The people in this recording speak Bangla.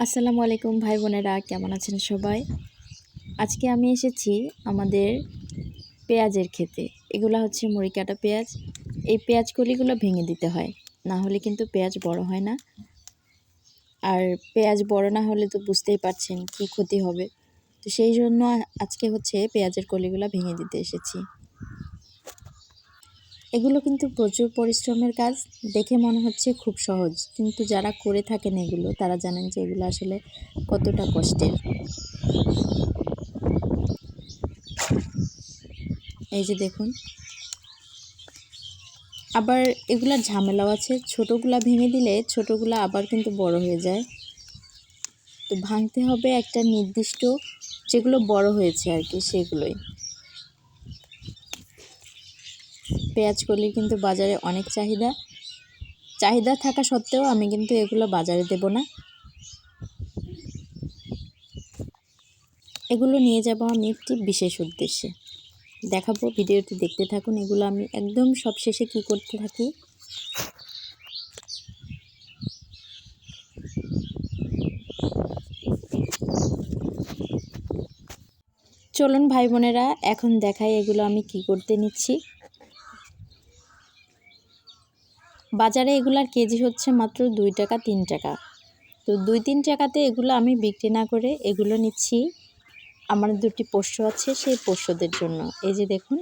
আসসালামু আলাইকুম ভাই বোনেরা, কেমন আছেন সবাই? আজকে আমি এসেছি আমাদের পেঁয়াজের ক্ষেতে। এগুলা হচ্ছে মুড়ি কাটা পেঁয়াজ। এই পেঁয়াজ কলিগুলো ভেঙে দিতে হয়, না হলে কিন্তু পেঁয়াজ বড় হয় না। আর পেঁয়াজ বড় না হলে তো বুঝতেই পারছেন কি ক্ষতি হবে। তো সেই জন্য আজকে হচ্ছে পেঁয়াজের কলিগুলো ভেঙে দিতে এসেছি। এগুলো কিন্তু প্রচুর পরিশ্রমের কাজ। দেখে মনে হচ্ছে খুব সহজ, কিন্তু যারা করে থাকেন এগুলো তারা জানেন যে এগুলো আসলে কতটা কষ্টের। এই যে দেখুন, আবার এগুলার ঝামেলাও আছে। ছোটোগুলা ভেঙে দিলে ছোটোগুলা আবার কিন্তু বড় হয়ে যায়। তো ভাঙতে হবে একটা নির্দিষ্ট, যেগুলো বড় হয়েছে আর কি সেগুলোই। পেঁয়াজ কলির কিন্তু বাজারে অনেক চাহিদা থাকা সত্ত্বেও আমি কিন্তু এগুলো বাজারে দেব না। এগুলো নিয়ে যাব আমি একটি বিশেষ উদ্দেশ্যে, দেখাবো। ভিডিওটি দেখতে থাকুন। এগুলো আমি একদম সব শেষে কী করতে থাকি। চলুন ভাই বোনেরা, এখন দেখাই এগুলো আমি কি করতে নিচ্ছি। বাজারে এগুলার কেজি হচ্ছে মাত্র 2 টাকা 3 টাকা। তো 2-3 টাকাতে এগুলো আমি বিক্রি না করে এগুলো নিচ্ছি আমার 2টি পোষ্য আছে, সেই পোষ্যদের জন্য। এই যে দেখুন,